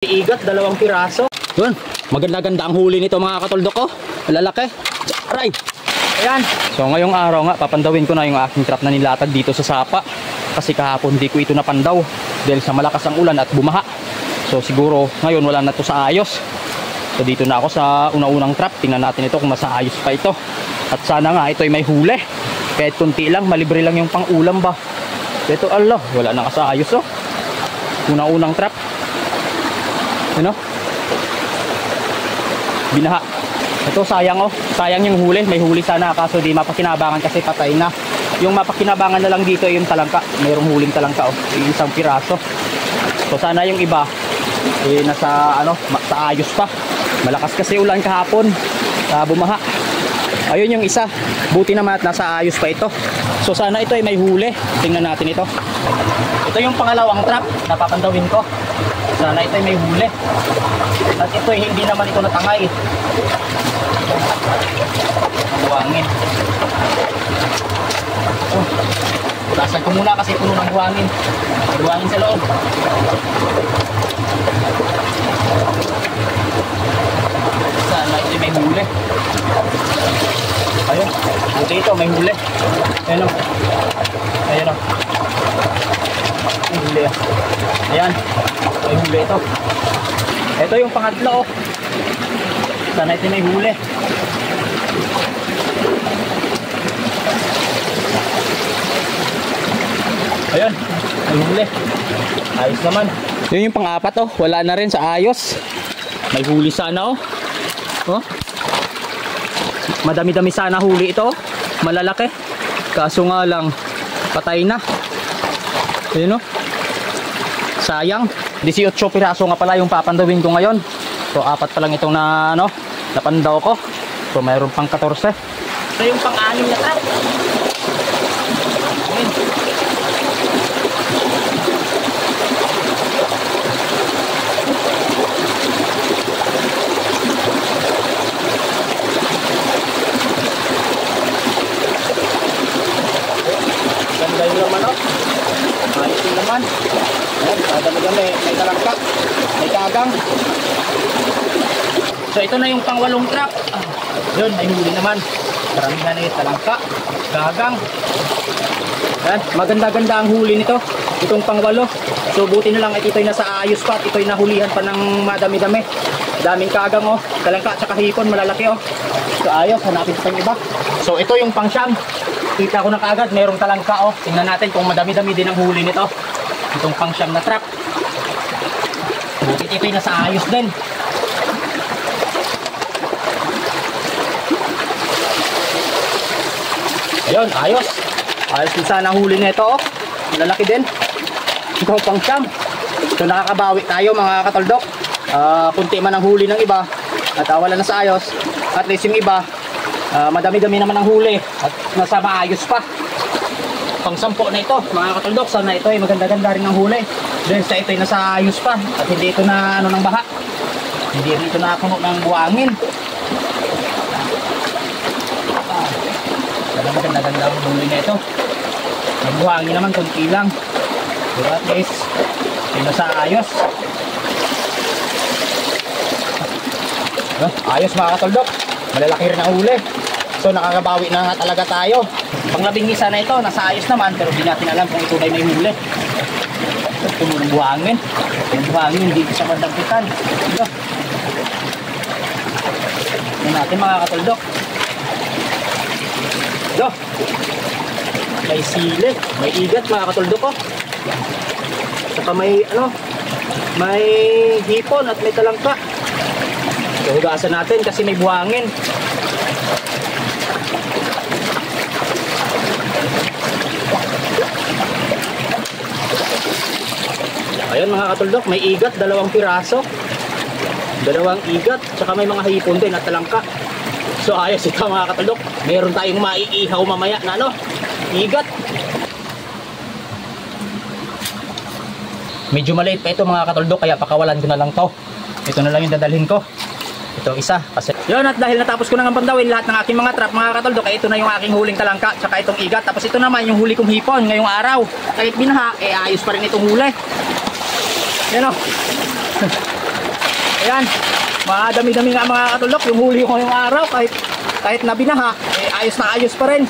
Igat, 2 piraso. Yun, maganda-ganda ang huli nito mga katuldok ko. Malalaki. Aray! Ayan. So ngayong araw nga, papandawin ko na yung aking trap na nilatag dito sa sapa. Kasi kahapon di ko ito napandaw dahil sa malakas ang ulan at bumaha. So siguro ngayon wala na to sa ayos. So dito na ako sa una-unang trap. Tingnan natin ito kung masaayos pa ito. At sana nga ito ay may huli. Kahit kunti lang, malibre lang yung pang-ulam ba. Ito Allah, wala na kasaayos oh. Una-unang trap. Ano? Binaha. Ito sayang oh. Sayang yung huli. May huli sana kaso di mapakinabangan kasi patay na. Yung mapakinabangan na lang dito yung talangka. Mayroong huling talangka oh. Yung 1 piraso. So sana yung iba nasa ano, sa ayos pa. Malakas kasi ulan kahapon. Bumaha. Ayun yung isa. Buti naman at nasa ayos pa ito. So sana ito ay may huli. Tingnan natin ito. Ito yung pangalawang trap na papandawin ko. Sana ito ay may huli. At ito ay hindi naman ito natangay. Buwangin. Oh, lasag ko muna kasi puno ng buwangin. Buwangin sa loob. Sana ito ay may huli. Ayun, buti ito may huli. Ayun o. Ayun o. May huli ah. Ayan, may huli ito. Ito yung pangatlo oh. Sana ito may huli. Ayun, may huli. Ayos naman. Yun yung pang-apat oh. Wala na rin sa ayos. May huli sana oh. Oh. Madami-dami sana huli ito. Malalaki. Kaso nga lang patay na. Ayun oh. Sayang. 18 piraso nga pala yung papandawin ko ngayon. So 4 pa lang itong na ano, napandaw ko. So mayroon pang 14. So yung pang-6 na trap. Ganda yung laman oh. Ayos yung laman. Ayan, kadami-dami. May talangka, may kagang. So ito na yung pang-8 trap. Yun, may huli naman. Karamihan na yung talangka, kagang. Ayan, maganda-ganda ang huli nito. Itong pang-8. So buti na lang at ito'y nasa ayos pa at ito'y nahulihan pa ng madami-dami. Daming kagang oh. Talangka at saka hipon, malalaki oh. So ayos, hanapin pa yung iba. So ito yung pang-9. Kita ko na kaagad, mayroong talangka oh. Tingnan natin kung madami-dami din ang huli nito. Itong pang-9 na trap. Buti ito'y nasa ayos din. Ayun, ayos. Ayos din sana huli nito oh. Malalaki din. Ito pang-9. So nakakabawi tayo mga katoldok. Kunti man ang huli ng iba at wala na sa ayos. At least yung iba madami-dami naman ang huli at nasa maayos pa. Pang-10 na ito mga katoldok. Sana ito ay maganda-ganda rin ang huli. Dahil sa ito ay nasa ayos pa at hindi ito na ano ng baha. Hindi rin ito na puno ng buwangin. Maganda-ganda ang huli na ito. Ang buhangin naman kunti lang. Pero at least ito nasa ayos. Ayos mga katoldok. Malalaki rin ang huli. So nakakabawi na nga talaga tayo. Pang-11 na ito, nasa ayos naman. Pero di natin alam kung ito ay may huli. Ito yung buhangin. Yung buhangin hindi sa madagpitan. Ito. Ito natin mga katoldok. Ito. May sili. May igat mga katoldok ko. Saka may ano, may hipon at may talangka. So hugasan natin kasi may buhangin. Ayun mga katuldok, may igat, 2 piraso. 2 igat, tsaka may mga hipon din at talangka. So ayos ito mga katuldok. Meron tayong maiihaw mamaya na ano, igat. Medyo maliit pa ito mga katuldok, kaya pakawalan ko na lang to. Ito na lang yung dadalhin ko. Ito isa. Kasi yun, at dahil natapos ko na nga pandawin lahat ng aking mga trap mga katuldok, ay ito na yung aking huling talangka, tsaka itong igat. Tapos ito naman yung huli kong hipon ngayong araw. Kahit binaha, ayos pa rin itong huli. Yan o. Ayan, madami-dami nga mga katuldok yung huli ko ngayong araw kahit na binaha, ayos na ayos pa rin.